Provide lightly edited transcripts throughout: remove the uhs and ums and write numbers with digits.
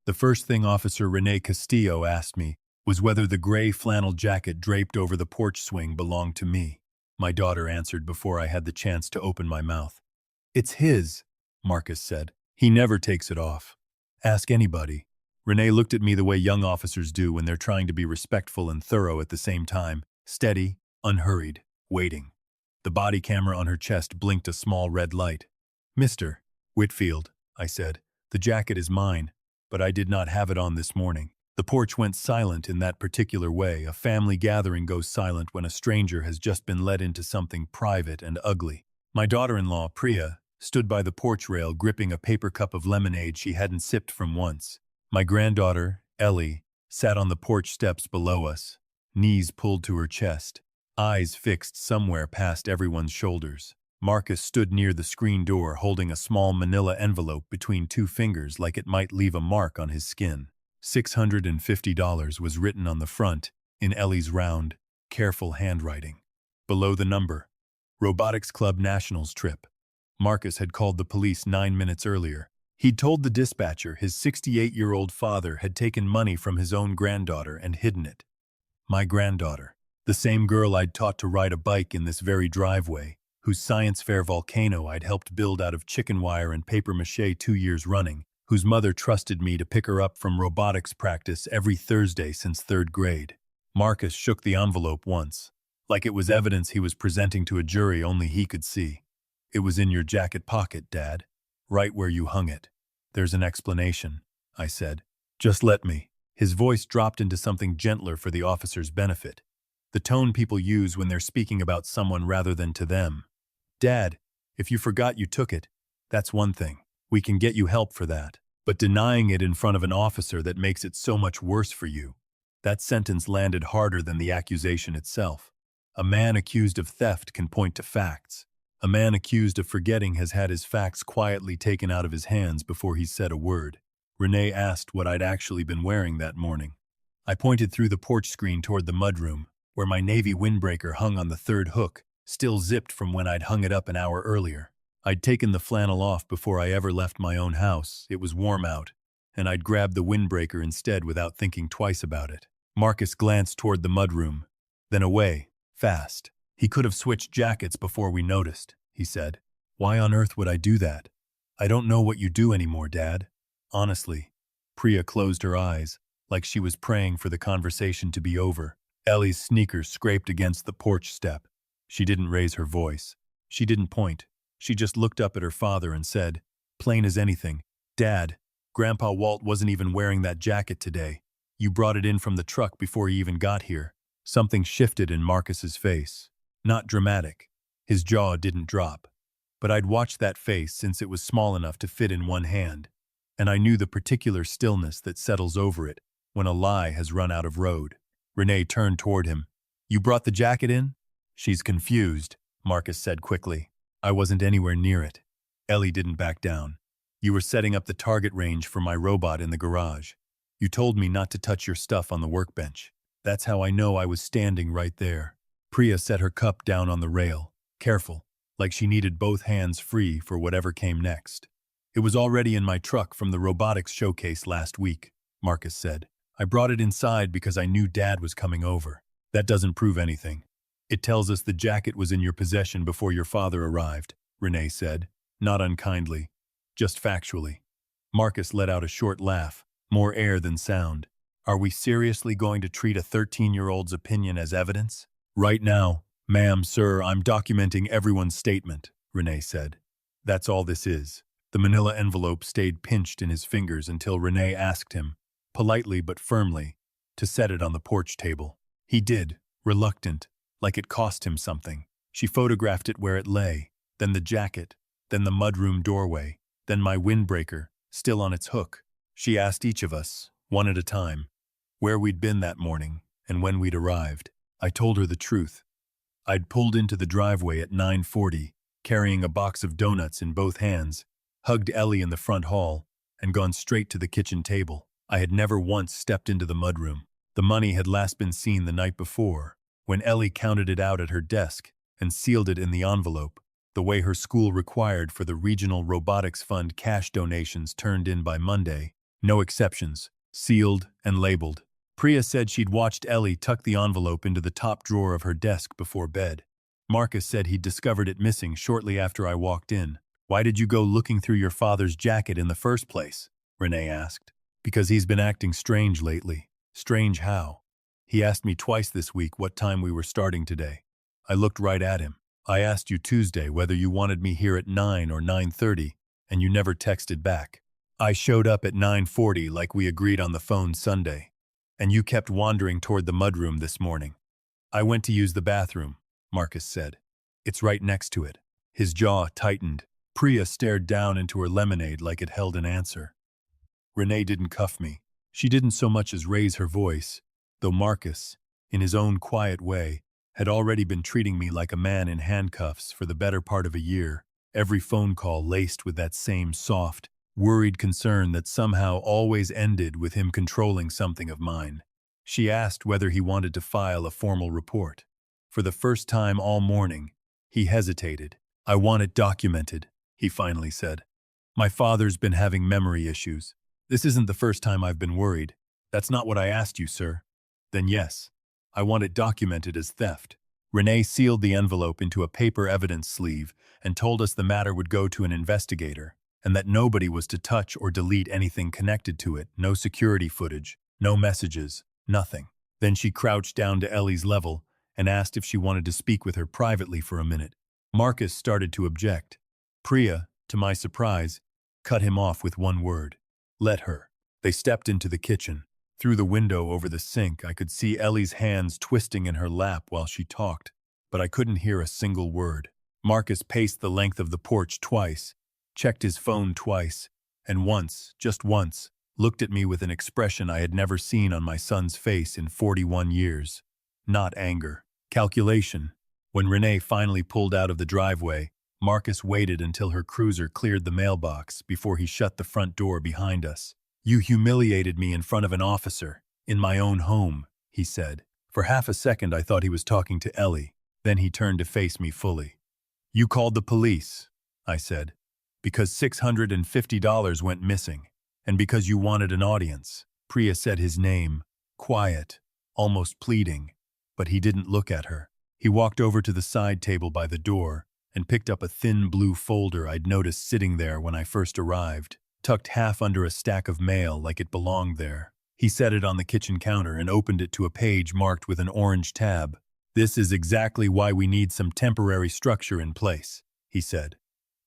The first thing Officer Rene Castillo asked me was whether the gray flannel jacket draped over the porch swing belonged to me. My daughter answered before I had the chance to open my mouth. "It's his," Marcus said. "He never takes it off. Ask anybody." Rene looked at me the way young officers do when they're trying to be respectful and thorough at the same time, steady, unhurried, waiting. The body camera on her chest blinked a small red light. "Mr. Whitfield," I said, "the jacket is mine, but I did not have it on this morning." The porch went silent in that particular way. A family gathering goes silent when a stranger has just been let into something private and ugly. My daughter-in-law, Priya, stood by the porch rail gripping a paper cup of lemonade she hadn't sipped from once. My granddaughter, Ellie, sat on the porch steps below us, knees pulled to her chest, eyes fixed somewhere past everyone's shoulders. Marcus stood near the screen door holding a small manila envelope between two fingers like it might leave a mark on his skin. $650 was written on the front in Ellie's round, careful handwriting. Below the number, Robotics Club Nationals trip. Marcus had called the police 9 minutes earlier. He'd told the dispatcher his 68-year-old father had taken money from his own granddaughter and hidden it. My granddaughter, the same girl I'd taught to ride a bike in this very driveway, whose science fair volcano I'd helped build out of chicken wire and papier-mâché 2 years running, whose mother trusted me to pick her up from robotics practice every Thursday since 3rd grade. Marcus shook the envelope once, like it was evidence he was presenting to a jury only he could see. "It was in your jacket pocket, Dad, right where you hung it. There's an explanation," I said. "Just let me." His voice dropped into something gentler for the officer's benefit, the tone people use when they're speaking about someone rather than to them. "Dad, if you forgot you took it, that's one thing. We can get you help for that. But denying it in front of an officer that makes it so much worse for you." That sentence landed harder than the accusation itself. A man accused of theft can point to facts. A man accused of forgetting has had his facts quietly taken out of his hands before he said a word. Renee asked what I'd actually been wearing that morning. I pointed through the porch screen toward the mudroom, where my navy windbreaker hung on the 3rd hook, still zipped from when I'd hung it up an hour earlier. I'd taken the flannel off before I ever left my own house. It was warm out, and I'd grabbed the windbreaker instead without thinking twice about it. Marcus glanced toward the mudroom, then away, fast. "He could have switched jackets before we noticed," he said. "Why on earth would I do that? I don't know what you do anymore, Dad. Honestly." Priya closed her eyes, like she was praying for the conversation to be over. Ellie's sneakers scraped against the porch step. She didn't raise her voice. She didn't point. She just looked up at her father and said, plain as anything, "Dad, Grandpa Walt wasn't even wearing that jacket today. You brought it in from the truck before he even got here." Something shifted in Marcus's face. Not dramatic. His jaw didn't drop. But I'd watched that face since it was small enough to fit in one hand, and I knew the particular stillness that settles over it when a lie has run out of road. Renee turned toward him. "You brought the jacket in?" "She's confused," Marcus said quickly. "I wasn't anywhere near it." Ellie didn't back down. "You were setting up the target range for my robot in the garage. You told me not to touch your stuff on the workbench. That's how I know I was standing right there." Priya set her cup down on the rail, careful, like she needed both hands free for whatever came next. "It was already in my truck from the robotics showcase last week," Marcus said. "I brought it inside because I knew Dad was coming over. That doesn't prove anything. It tells us the jacket was in your possession before your father arrived," Renee said, not unkindly, just factually. Marcus let out a short laugh, more air than sound. "Are we seriously going to treat a 13-year-old's opinion as evidence?" "Right now, ma'am, sir, I'm documenting everyone's statement," Renee said. "That's all this is." The manila envelope stayed pinched in his fingers until Renee asked him, politely but firmly, to set it on the porch table. He did, reluctant, like it cost him something. She photographed it where it lay, then the jacket, then the mudroom doorway, then my windbreaker, still on its hook. She asked each of us, one at a time, where we'd been that morning and when we'd arrived. I told her the truth. I'd pulled into the driveway at 9:40, carrying a box of donuts in both hands, hugged Ellie in the front hall, and gone straight to the kitchen table. I had never once stepped into the mudroom. The money had last been seen the night before, when Ellie counted it out at her desk and sealed it in the envelope, the way her school required for the Regional Robotics Fund cash donations turned in by Monday. No exceptions, sealed and labeled. Priya said she'd watched Ellie tuck the envelope into the top drawer of her desk before bed. Marcus said he'd discovered it missing shortly after I walked in. Why did you go looking through your father's jacket in the first place? Renee asked. Because he's been acting strange lately. Strange how? He asked me twice this week what time we were starting today. I looked right at him. I asked you Tuesday whether you wanted me here at 9 or 9:30, and you never texted back. I showed up at 9:40 like we agreed on the phone Sunday, and you kept wandering toward the mudroom this morning. I went to use the bathroom, Marcus said. It's right next to it. His jaw tightened. Priya stared down into her lemonade like it held an answer. Renee didn't cuff me. She didn't so much as raise her voice, though Marcus, in his own quiet way, had already been treating me like a man in handcuffs for the better part of a year, every phone call laced with that same soft, worried concern that somehow always ended with him controlling something of mine. She asked whether he wanted to file a formal report. For the first time all morning, he hesitated. I want it documented, he finally said. My father's been having memory issues. This isn't the first time I've been worried. That's not what I asked you, sir. Then yes, I want it documented as theft. Renee sealed the envelope into a paper evidence sleeve and told us the matter would go to an investigator, and that nobody was to touch or delete anything connected to it, no security footage, no messages, nothing. Then she crouched down to Ellie's level and asked if she wanted to speak with her privately for a minute. Marcus started to object. Priya, to my surprise, cut him off with one word. Let her. They stepped into the kitchen. Through the window over the sink, I could see Ellie's hands twisting in her lap while she talked, but I couldn't hear a single word. Marcus paced the length of the porch twice, checked his phone twice, and once, just once, looked at me with an expression I had never seen on my son's face in 41 years. Not anger. Calculation. When Renee finally pulled out of the driveway, Marcus waited until her cruiser cleared the mailbox before he shut the front door behind us. You humiliated me in front of an officer, in my own home, he said. For half a second I thought he was talking to Ellie. Then he turned to face me fully. You called the police, I said, because $650 went missing, and because you wanted an audience. Priya said his name, quiet, almost pleading, but he didn't look at her. He walked over to the side table by the door and picked up a thin blue folder I'd noticed sitting there when I first arrived, tucked half under a stack of mail like it belonged there. He set it on the kitchen counter and opened it to a page marked with an orange tab. This is exactly why we need some temporary structure in place, he said.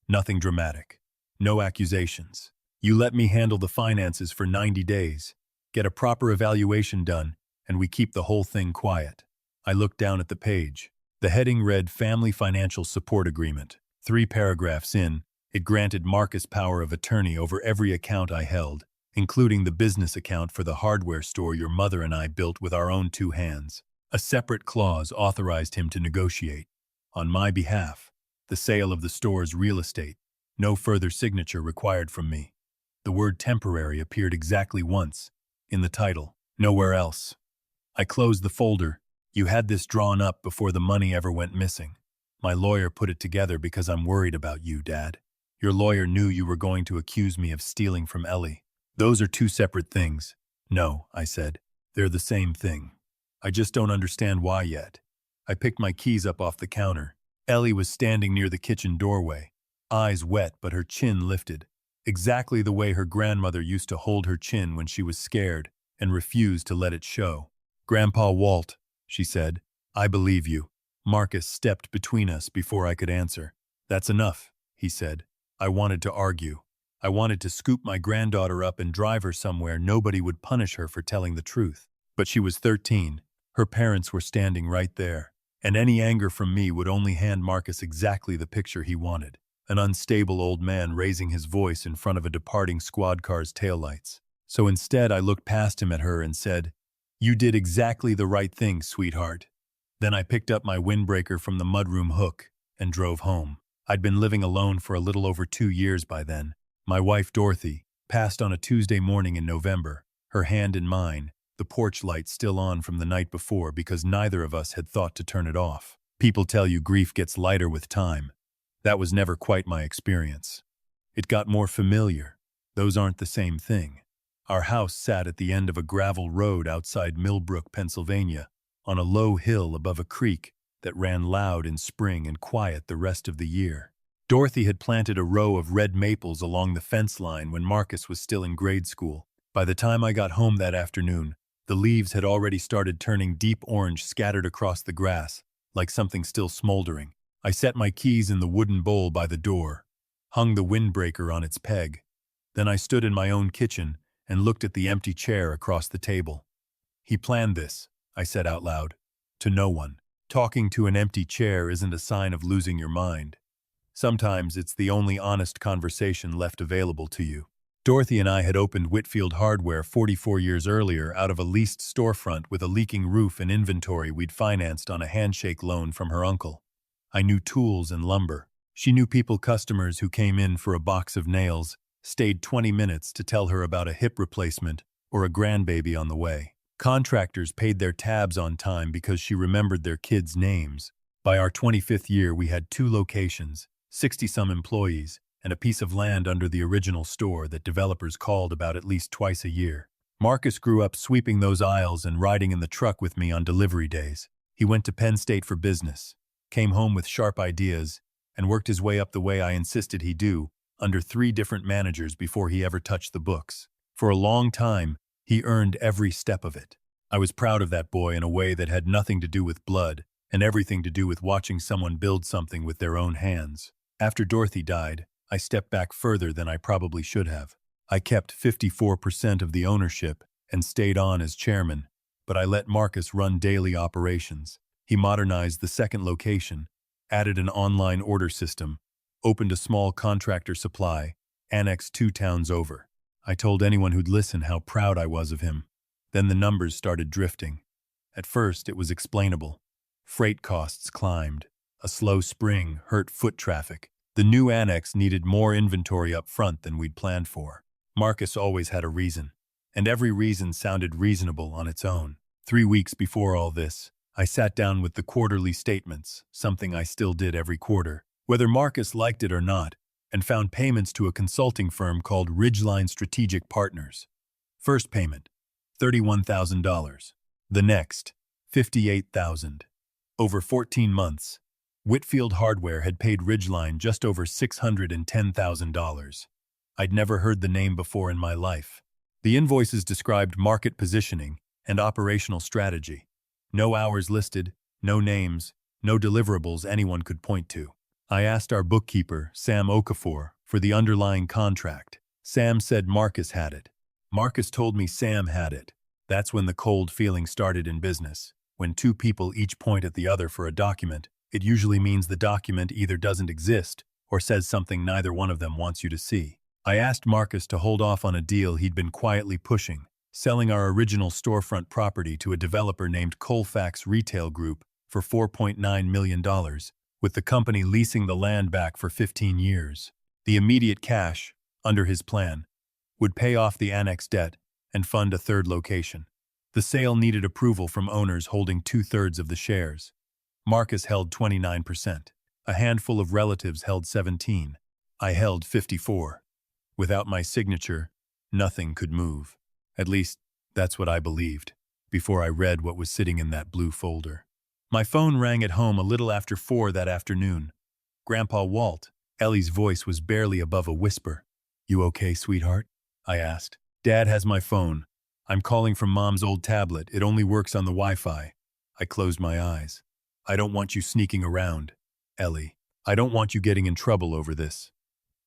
Nothing dramatic. No accusations. You let me handle the finances for 90 days, get a proper evaluation done, and we keep the whole thing quiet. I looked down at the page. The heading read Family Financial Support Agreement. 3 paragraphs in, it granted Marcus power of attorney over every account I held, including the business account for the hardware store your mother and I built with our own 2 hands. A separate clause authorized him to negotiate, on my behalf, the sale of the store's real estate. No further signature required from me. The word temporary appeared exactly once, in the title, nowhere else. I closed the folder. You had this drawn up before the money ever went missing. My lawyer put it together because I'm worried about you, Dad. Your lawyer knew you were going to accuse me of stealing from Ellie. Those are 2 separate things. No, I said. They're the same thing. I just don't understand why yet. I picked my keys up off the counter. Ellie was standing near the kitchen doorway, eyes wet but her chin lifted, exactly the way her grandmother used to hold her chin when she was scared and refused to let it show. Grandpa Walt, she said, I believe you. Marcus stepped between us before I could answer. That's enough, he said. I wanted to argue. I wanted to scoop my granddaughter up and drive her somewhere nobody would punish her for telling the truth. But she was 13. Her parents were standing right there. And any anger from me would only hand Marcus exactly the picture he wanted. An unstable old man raising his voice in front of a departing squad car's taillights. So instead I looked past him at her and said, You did exactly the right thing, sweetheart. Then I picked up my windbreaker from the mudroom hook and drove home. I'd been living alone for a little over 2 years by then. My wife, Dorothy, passed on a Tuesday morning in November, her hand in mine, the porch light still on from the night before because neither of us had thought to turn it off. People tell you grief gets lighter with time. That was never quite my experience. It got more familiar. Those aren't the same thing. Our house sat at the end of a gravel road outside Millbrook, Pennsylvania, on a low hill above a creek that ran loud in spring and quiet the rest of the year. Dorothy had planted a row of red maples along the fence line when Marcus was still in grade school. By the time I got home that afternoon, the leaves had already started turning deep orange scattered across the grass, like something still smoldering. I set my keys in the wooden bowl by the door, hung the windbreaker on its peg. Then I stood in my own kitchen and looked at the empty chair across the table. "He planned this," I said out loud, to no one. Talking to an empty chair isn't a sign of losing your mind. Sometimes it's the only honest conversation left available to you. Dorothy and I had opened Whitfield Hardware 44 years earlier out of a leased storefront with a leaking roof and inventory we'd financed on a handshake loan from her uncle. I knew tools and lumber. She knew customers who came in for a box of nails, stayed 20 minutes to tell her about a hip replacement or a grandbaby on the way. Contractors paid their tabs on time because she remembered their kids' names. By our 25th year, we had 2 locations, 60-some employees, and a piece of land under the original store that developers called about at least twice a year. Marcus grew up sweeping those aisles and riding in the truck with me on delivery days. He went to Penn State for business, came home with sharp ideas, and worked his way up the way I insisted he do, under 3 different managers before he ever touched the books. For a long time, he earned every step of it. I was proud of that boy in a way that had nothing to do with blood and everything to do with watching someone build something with their own hands. After Dorothy died, I stepped back further than I probably should have. I kept 54% of the ownership and stayed on as chairman, but I let Marcus run daily operations. He modernized the second location, added an online order system, opened a small contractor supply, annexed 2 towns over. I told anyone who'd listen how proud I was of him. Then the numbers started drifting. At first, it was explainable. Freight costs climbed. A slow spring hurt foot traffic. The new annex needed more inventory up front than we'd planned for. Marcus always had a reason, and every reason sounded reasonable on its own. 3 weeks before all this, I sat down with the quarterly statements, something I still did every quarter, whether Marcus liked it or not, and found payments to a consulting firm called Ridgeline Strategic Partners. First payment, $31,000. The next, $58,000. Over 14 months, Whitfield Hardware had paid Ridgeline just over $610,000. I'd never heard the name before in my life. The invoices described market positioning and operational strategy. No hours listed, no names, no deliverables anyone could point to. I asked our bookkeeper, Sam Okafor, for the underlying contract. Sam said Marcus had it. Marcus told me Sam had it. That's when the cold feeling started in business. When 2 people each point at the other for a document, it usually means the document either doesn't exist or says something neither one of them wants you to see. I asked Marcus to hold off on a deal he'd been quietly pushing, selling our original storefront property to a developer named Colfax Retail Group for $4.9 million, with the company leasing the land back for 15 years. The immediate cash, under his plan, would pay off the annex debt and fund a 3rd location. The sale needed approval from owners holding 2/3 of the shares. Marcus held 29%. A handful of relatives held 17%. I held 54%. Without my signature, nothing could move. At least, that's what I believed, before I read what was sitting in that blue folder. My phone rang at home a little after 4 that afternoon. Grandpa Walt. Ellie's voice was barely above a whisper. "You okay, sweetheart?" I asked. "Dad has my phone. I'm calling from Mom's old tablet. It only works on the Wi-Fi." I closed my eyes. "I don't want you sneaking around, Ellie. I don't want you getting in trouble over this.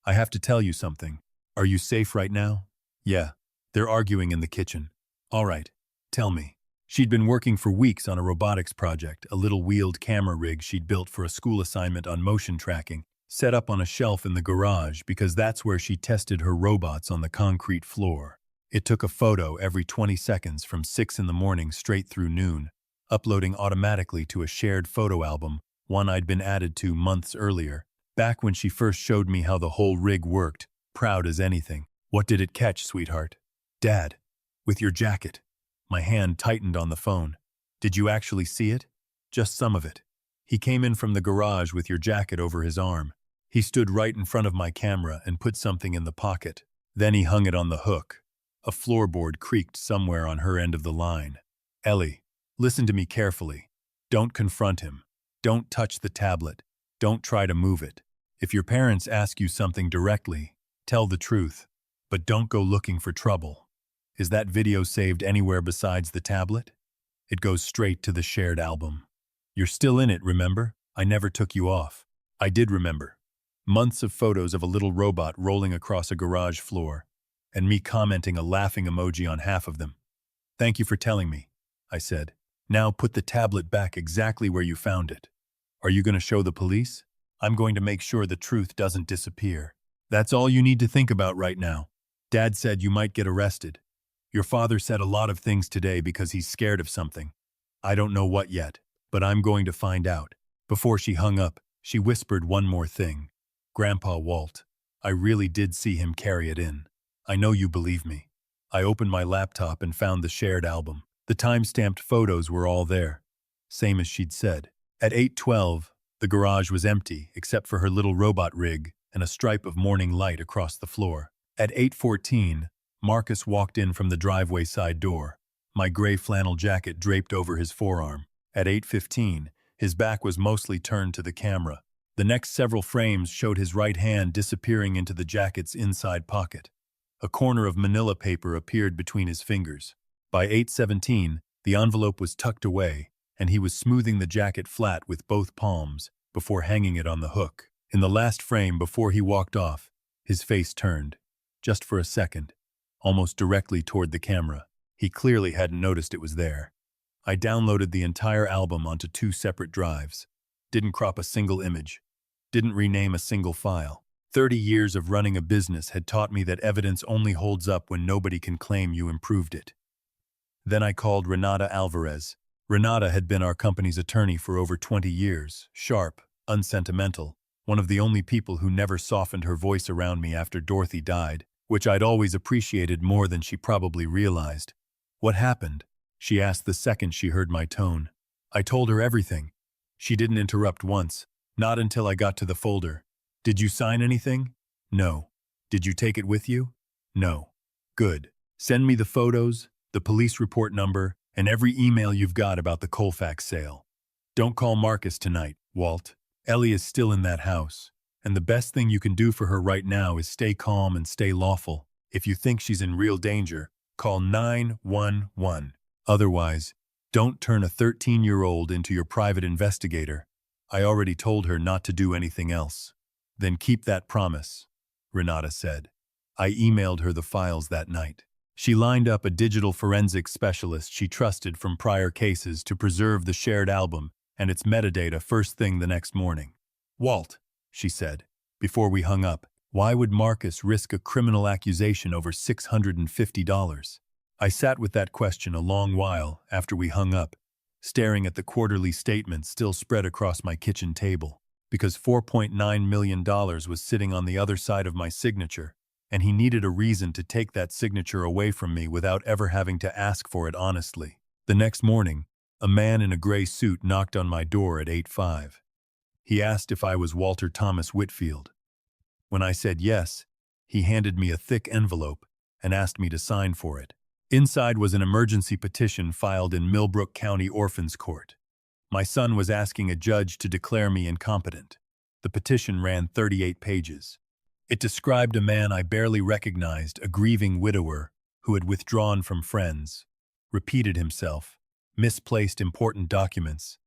I have to tell you something. Are you safe right now?" "Yeah." They're arguing in the kitchen. "All right. Tell me." She'd been working for weeks on a robotics project, a little wheeled camera rig she'd built for a school assignment on motion tracking, set up on a shelf in the garage because that's where she tested her robots on the concrete floor. It took a photo every 20 seconds from 6 in the morning straight through noon, uploading automatically to a shared photo album, one I'd been added to months earlier, back when she first showed me how the whole rig worked, proud as anything. "What did it catch, sweetheart?" "Dad, with your jacket." My hand tightened on the phone. "Did you actually see it?" "Just some of it. He came in from the garage with your jacket over his arm. He stood right in front of my camera and put something in the pocket. Then he hung it on the hook." A floorboard creaked somewhere on her end of the line. "Ellie, listen to me carefully. Don't confront him. Don't touch the tablet. Don't try to move it. If your parents ask you something directly, tell the truth, but don't go looking for trouble." "Is that video saved anywhere besides the tablet?" "It goes straight to the shared album." "You're still in it, remember? I never took you off." I did remember. Months of photos of a little robot rolling across a garage floor, and me commenting a laughing emoji on half of them. "Thank you for telling me," I said. "Now put the tablet back exactly where you found it. Are you going to show the police?" "I'm going to make sure the truth doesn't disappear." "That's all you need to think about right now. Dad said you might get arrested. Your father said a lot of things today because he's scared of something. I don't know what yet, but I'm going to find out." Before she hung up, she whispered one more thing. "Grandpa Walt, I really did see him carry it in. I know you believe me." I opened my laptop and found the shared album. The time-stamped photos were all there, same as she'd said. At 8:12, the garage was empty except for her little robot rig and a stripe of morning light across the floor. At 8:14, Marcus walked in from the driveway side door, my gray flannel jacket draped over his forearm. At 8:15, his back was mostly turned to the camera. The next several frames showed his right hand disappearing into the jacket's inside pocket. A corner of manila paper appeared between his fingers. By 8:17, the envelope was tucked away, and he was smoothing the jacket flat with both palms before hanging it on the hook. In the last frame before he walked off, his face turned, just for a second, almost directly toward the camera. He clearly hadn't noticed it was there. I downloaded the entire album onto 2 separate drives. Didn't crop a single image. Didn't rename a single file. 30 years of running a business had taught me that evidence only holds up when nobody can claim you improved it. Then I called Renata Alvarez. Renata had been our company's attorney for over 20 years, sharp, unsentimental, one of the only people who never softened her voice around me after Dorothy died, which I'd always appreciated more than she probably realized. "What happened?" she asked the second she heard my tone. I told her everything. She didn't interrupt once, not until I got to the folder. "Did you sign anything?" "No." "Did you take it with you?" "No." "Good. Send me the photos, the police report number, and every email you've got about the Colfax sale. Don't call Marcus tonight, Walt. Ellie is still in that house, and the best thing you can do for her right now is stay calm and stay lawful. If you think she's in real danger, call 911. Otherwise, don't turn a 13-year-old into your private investigator. I already told her not to do anything else." "Then keep that promise," Renata said. I emailed her the files that night. She lined up a digital forensics specialist she trusted from prior cases to preserve the shared album and its metadata first thing the next morning. "Walt," she said, before we hung up, "why would Marcus risk a criminal accusation over $650? I sat with that question a long while after we hung up, staring at the quarterly statement still spread across my kitchen table, because $4.9 million was sitting on the other side of my signature, and he needed a reason to take that signature away from me without ever having to ask for it honestly. The next morning, a man in a gray suit knocked on my door at 8:05. He asked if I was Walter Thomas Whitfield. When I said yes, he handed me a thick envelope and asked me to sign for it. Inside was an emergency petition filed in Millbrook County Orphans Court. My son was asking a judge to declare me incompetent. The petition ran 38 pages. It described a man I barely recognized, a grieving widower who had withdrawn from friends, repeated himself, misplaced important documents,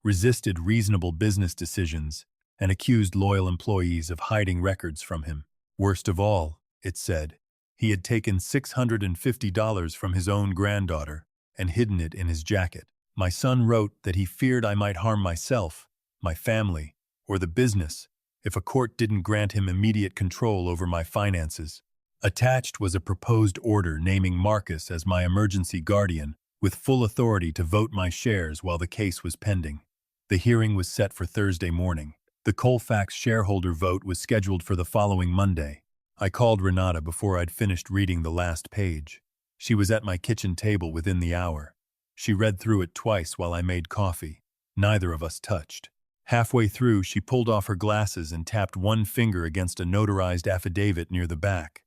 resisted reasonable business decisions, and accused loyal employees of hiding records from him. Worst of all, it said, he had taken $650 from his own granddaughter and hidden it in his jacket. My son wrote that he feared I might harm myself, my family, or the business if a court didn't grant him immediate control over my finances. Attached was a proposed order naming Marcus as my emergency guardian, with full authority to vote my shares while the case was pending. The hearing was set for Thursday morning. The Colfax shareholder vote was scheduled for the following Monday. I called Renata before I'd finished reading the last page. She was at my kitchen table within the hour. She read through it twice while I made coffee. Neither of us touched. Halfway through, she pulled off her glasses and tapped one finger against a notarized affidavit near the back.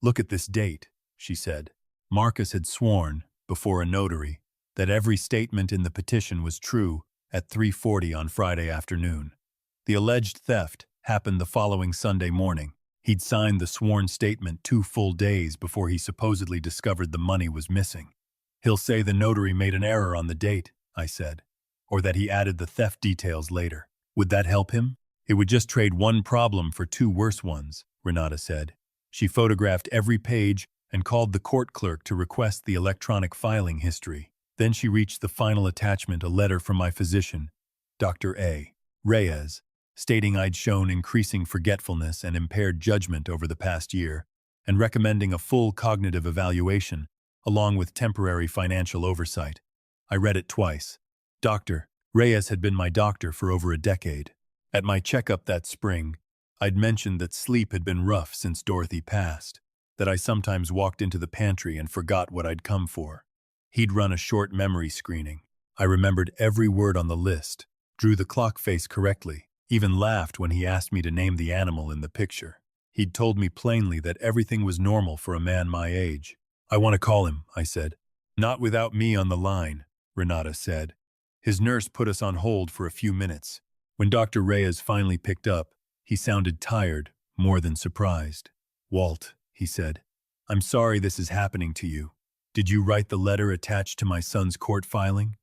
"Look at this date," she said. Marcus had sworn, before a notary, that every statement in the petition was true at 3:40 on Friday afternoon. The alleged theft happened the following Sunday morning. He'd signed the sworn statement 2 full days before he supposedly discovered the money was missing. He'll say the notary made an error on the date, I said, or that he added the theft details later. Would that help him? It would just trade one problem for 2 worse ones, Renata said. She photographed every page and called the court clerk to request the electronic filing history. Then she reached the final attachment, a letter from my physician, Dr. A. Reyes, stating I'd shown increasing forgetfulness and impaired judgment over the past year, and recommending a full cognitive evaluation, along with temporary financial oversight. I read it twice. Dr. Reyes had been my doctor for over a decade. At my checkup that spring, I'd mentioned that sleep had been rough since Dorothy passed, that I sometimes walked into the pantry and forgot what I'd come for. He'd run a short memory screening. I remembered every word on the list, drew the clock face correctly, even laughed when he asked me to name the animal in the picture. He'd told me plainly that everything was normal for a man my age. I want to call him, I said. Not without me on the line, Renata said. His nurse put us on hold for a few minutes. When Dr. Reyes finally picked up, he sounded tired, more than surprised. Walt, he said, I'm sorry this is happening to you. Did you write the letter attached to my son's court filing?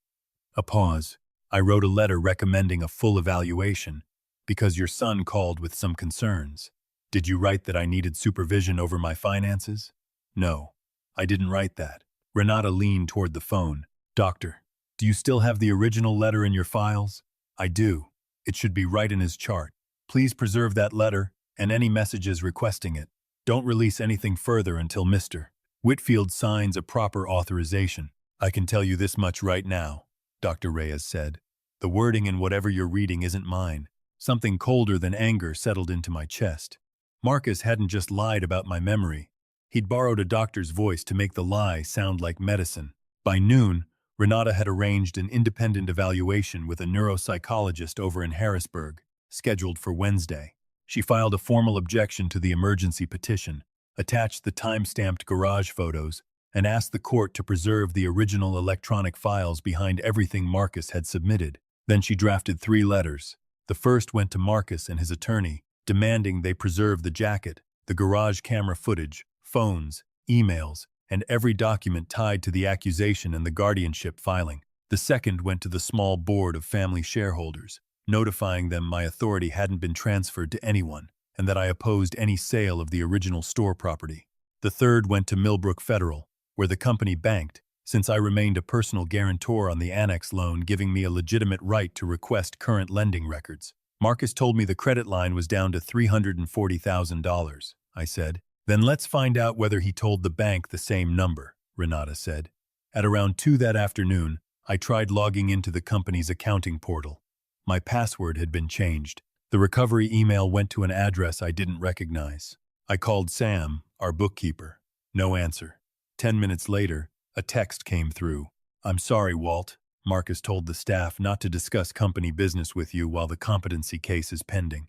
A pause. I wrote a letter recommending a full evaluation, because your son called with some concerns. Did you write that I needed supervision over my finances? No, I didn't write that. Renata leaned toward the phone. Doctor, do you still have the original letter in your files? I do. It should be right in his chart. Please preserve that letter and any messages requesting it. Don't release anything further until Mr. Whitfield signs a proper authorization. I can tell you this much right now, Dr. Reyes said. The wording in whatever you're reading isn't mine. Something colder than anger settled into my chest. Marcus hadn't just lied about my memory. He'd borrowed a doctor's voice to make the lie sound like medicine. By noon, Renata had arranged an independent evaluation with a neuropsychologist over in Harrisburg, scheduled for Wednesday. She filed a formal objection to the emergency petition, attached the time-stamped garage photos, and asked the court to preserve the original electronic files behind everything Marcus had submitted. Then she drafted 3 letters. The first went to Marcus and his attorney, demanding they preserve the jacket, the garage camera footage, phones, emails, and every document tied to the accusation and the guardianship filing. The second went to the small board of family shareholders, notifying them my authority hadn't been transferred to anyone, and that I opposed any sale of the original store property. The third went to Millbrook Federal, where the company banked, since I remained a personal guarantor on the annex loan, giving me a legitimate right to request current lending records. Marcus told me the credit line was down to $340,000, I said. Then let's find out whether he told the bank the same number, Renata said. At around 2 that afternoon, I tried logging into the company's accounting portal. My password had been changed. The recovery email went to an address I didn't recognize. I called Sam, our bookkeeper. No answer. 10 minutes later, a text came through. I'm sorry, Walt. Marcus told the staff not to discuss company business with you while the competency case is pending.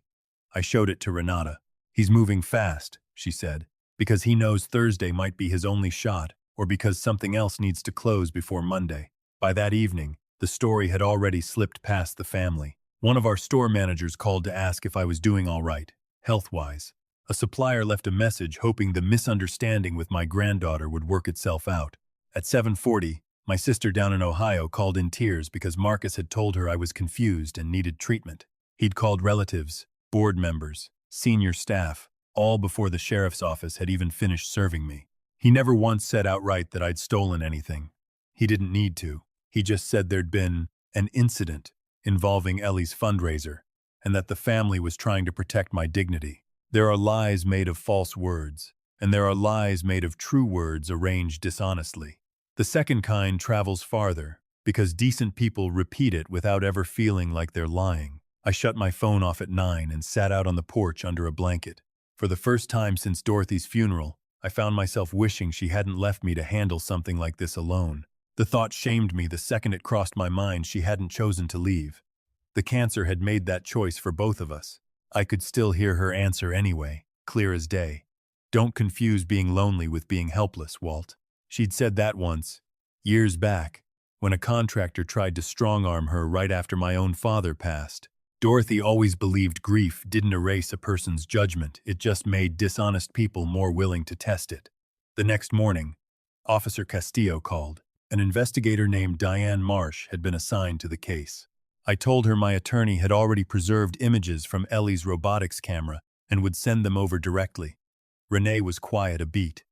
I showed it to Renata. He's moving fast, she said, because he knows Thursday might be his only shot, or because something else needs to close before Monday. By that evening, the story had already slipped past the family. One of our store managers called to ask if I was doing all right, health-wise. A supplier left a message hoping the misunderstanding with my granddaughter would work itself out. At 7:40, my sister down in Ohio called in tears because Marcus had told her I was confused and needed treatment. He'd called relatives, board members, senior staff, all before the sheriff's office had even finished serving me. He never once said outright that I'd stolen anything. He didn't need to. He just said there'd been an incident involving Ellie's fundraiser, and that the family was trying to protect my dignity. There are lies made of false words, and there are lies made of true words arranged dishonestly. The second kind travels farther, because decent people repeat it without ever feeling like they're lying. I shut my phone off at 9 and sat out on the porch under a blanket. For the first time since Dorothy's funeral, I found myself wishing she hadn't left me to handle something like this alone. The thought shamed me the second it crossed my mind she hadn't chosen to leave. The cancer had made that choice for both of us. I could still hear her answer anyway, clear as day. Don't confuse being lonely with being helpless, Walt. She'd said that once, years back, when a contractor tried to strong-arm her right after my own father passed. Dorothy always believed grief didn't erase a person's judgment, it just made dishonest people more willing to test it. The next morning, Officer Castillo called. An investigator named Diane Marsh had been assigned to the case. I told her my attorney had already preserved images from Ellie's robotics camera and would send them over directly. Renee was quiet a beat.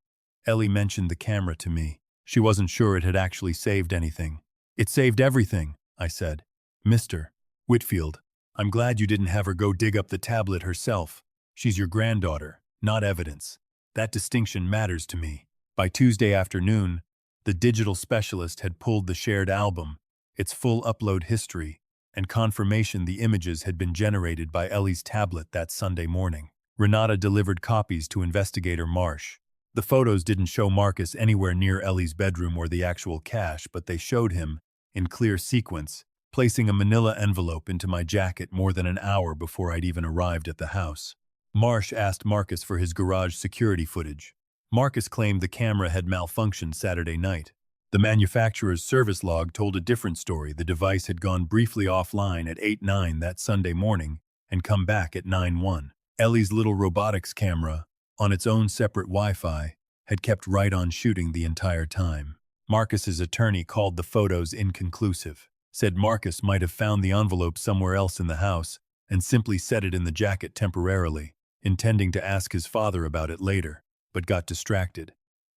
Ellie mentioned the camera to me. She wasn't sure it had actually saved anything. It saved everything, I said. Mr. Whitfield, I'm glad you didn't have her go dig up the tablet herself. She's your granddaughter, not evidence. That distinction matters to me. By Tuesday afternoon, the digital specialist had pulled the shared album, its full upload history, and confirmation the images had been generated by Ellie's tablet that Sunday morning. Renata delivered copies to Investigator Marsh. The photos didn't show Marcus anywhere near Ellie's bedroom or the actual cache, but they showed him, in clear sequence, placing a manila envelope into my jacket more than an hour before I'd even arrived at the house. Marsh asked Marcus for his garage security footage. Marcus claimed the camera had malfunctioned Saturday night. The manufacturer's service log told a different story. The device had gone briefly offline at 8:09 that Sunday morning and come back at 9:01. Ellie's little robotics camera, on its own separate Wi-Fi, had kept right on shooting the entire time. Marcus's attorney called the photos inconclusive, said Marcus might have found the envelope somewhere else in the house and simply set it in the jacket temporarily, intending to ask his father about it later, but got distracted.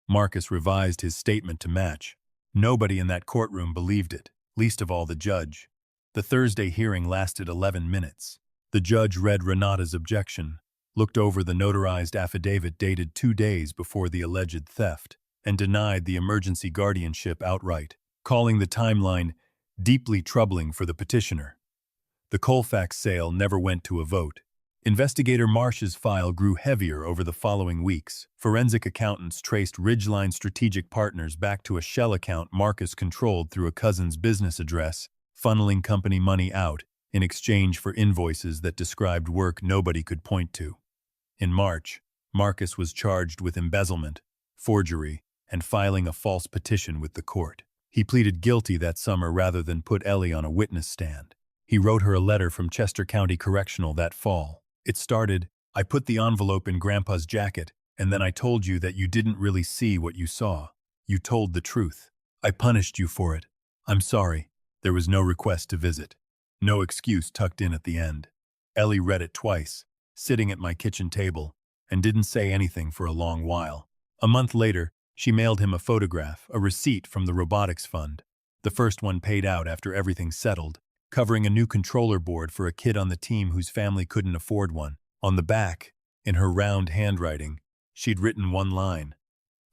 Marcus revised his statement to match. Nobody in that courtroom believed it, least of all the judge. The Thursday hearing lasted 11 minutes. The judge read Renata's objection, looked over the notarized affidavit dated 2 days before the alleged theft, and denied the emergency guardianship outright, calling the timeline deeply troubling for the petitioner. The Colfax sale never went to a vote. Investigator Marsh's file grew heavier over the following weeks. Forensic accountants traced Ridgeline Strategic Partners back to a shell account Marcus controlled through a cousin's business address, funneling company money out in exchange for invoices that described work nobody could point to. In March, Marcus was charged with embezzlement, forgery, and filing a false petition with the court. He pleaded guilty that summer rather than put Ellie on a witness stand. He wrote her a letter from Chester County Correctional that fall. It started, "I put the envelope in Grandpa's jacket, and then I told you that you didn't really see what you saw. You told the truth. I punished you for it. I'm sorry." There was no request to visit. No excuse tucked in at the end. Ellie read it twice, sitting at my kitchen table, and didn't say anything for a long while. A month later, she mailed him a photograph, a receipt from the robotics fund. The first one paid out after everything settled, covering a new controller board for a kid on the team whose family couldn't afford one. On the back, in her round handwriting, she'd written one line,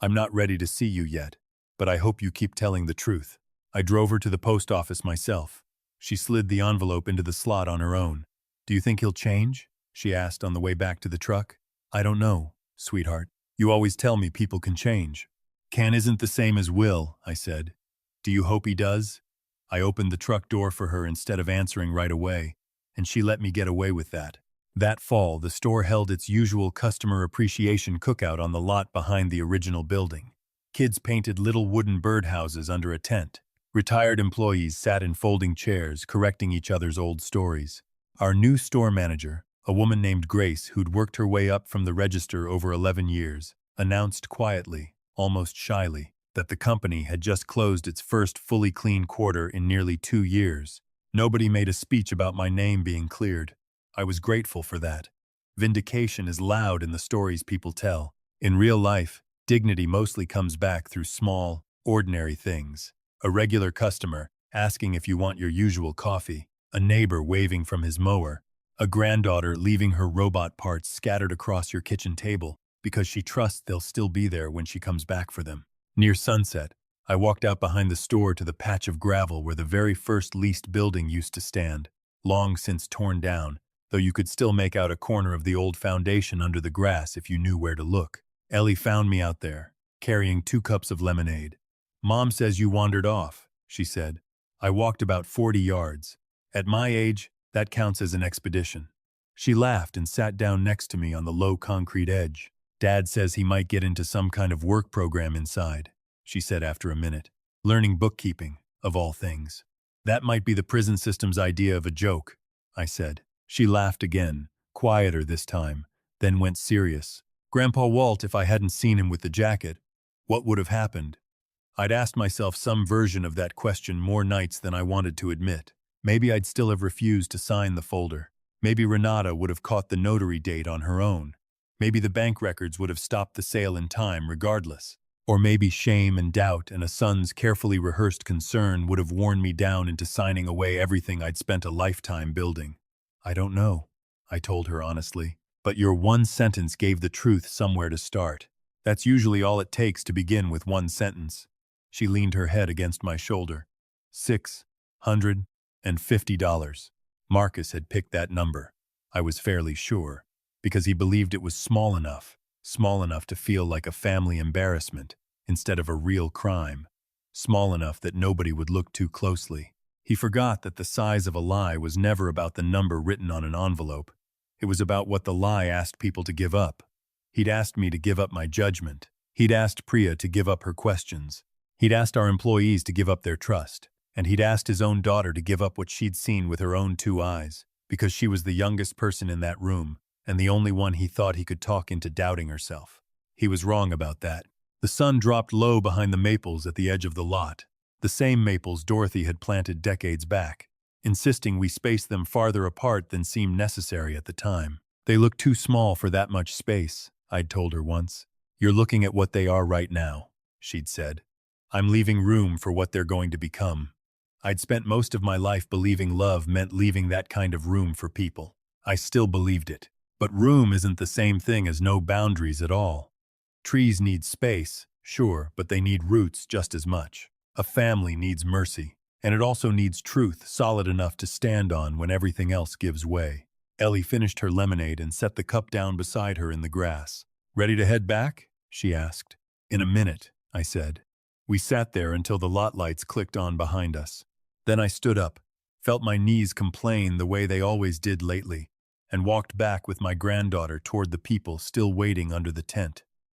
"I'm not ready to see you yet, but I hope you keep telling the truth." I drove her to the post office myself. She slid the envelope into the slot on her own. "Do you think he'll change?" she asked on the way back to the truck. "I don't know, sweetheart. You always tell me people can change." "Can isn't the same as will," I said. "Do you hope he does?" I opened the truck door for her instead of answering right away, and she let me get away with that. That fall, the store held its usual customer appreciation cookout on the lot behind the original building. Kids painted little wooden birdhouses under a tent. Retired employees sat in folding chairs, correcting each other's old stories. Our new store manager, a woman named Grace who'd worked her way up from the register over 11 years, announced quietly, almost shyly, that the company had just closed its first fully clean quarter in nearly 2 years. Nobody made a speech about my name being cleared. I was grateful for that. Vindication is loud in the stories people tell. In real life, dignity mostly comes back through small, ordinary things. A regular customer asking if you want your usual coffee, a neighbor waving from his mower, a granddaughter leaving her robot parts scattered across your kitchen table because she trusts they'll still be there when she comes back for them. Near sunset, I walked out behind the store to the patch of gravel where the very first leased building used to stand, long since torn down, though you could still make out a corner of the old foundation under the grass if you knew where to look. Ellie found me out there, carrying 2 cups of lemonade. "Mom says you wandered off," she said. I walked about 40 yards. At my age, that counts as an expedition. She laughed and sat down next to me on the low concrete edge. "Dad says he might get into some kind of work program inside." she said after a minute. Learning bookkeeping, of all things. That might be the prison system's idea of a joke, I said. She laughed again, quieter this time, then went serious. Grandpa Walt, if I hadn't seen him with the jacket, what would have happened? I'd asked myself some version of that question more nights than I wanted to admit. Maybe I'd still have refused to sign the folder. Maybe Renata would have caught the notary date on her own. Maybe the bank records would have stopped the sale in time regardless. Or maybe shame and doubt and a son's carefully rehearsed concern would have worn me down into signing away everything I'd spent a lifetime building. I don't know, I told her honestly. But your one sentence gave the truth somewhere to start. That's usually all it takes to begin with one sentence. She leaned her head against my shoulder. $650. Marcus had picked that number. I was fairly sure, because he believed it was small enough to feel like a family embarrassment instead of a real crime, small enough that nobody would look too closely. He forgot that the size of a lie was never about the number written on an envelope. It was about what the lie asked people to give up. He'd asked me to give up my judgment. He'd asked Priya to give up her questions. He'd asked our employees to give up their trust. And he'd asked his own daughter to give up what she'd seen with her own 2 eyes, because she was the youngest person in that room, and the only one he thought he could talk into doubting herself. He was wrong about that. The sun dropped low behind the maples at the edge of the lot, the same maples Dorothy had planted decades back, insisting we space them farther apart than seemed necessary at the time. They look too small for that much space, I'd told her once. You're looking at what they are right now, she'd said. I'm leaving room for what they're going to become. I'd spent most of my life believing love meant leaving that kind of room for people. I still believed it. But room isn't the same thing as no boundaries at all. Trees need space, sure, but they need roots just as much. A family needs mercy, and it also needs truth solid enough to stand on when everything else gives way. Ellie finished her lemonade and set the cup down beside her in the grass. Ready to head back? She asked. In a minute, I said. We sat there until the lot lights clicked on behind us. Then I stood up, felt my knees complain the way they always did lately, and walked back with my granddaughter toward the people still waiting under the tent.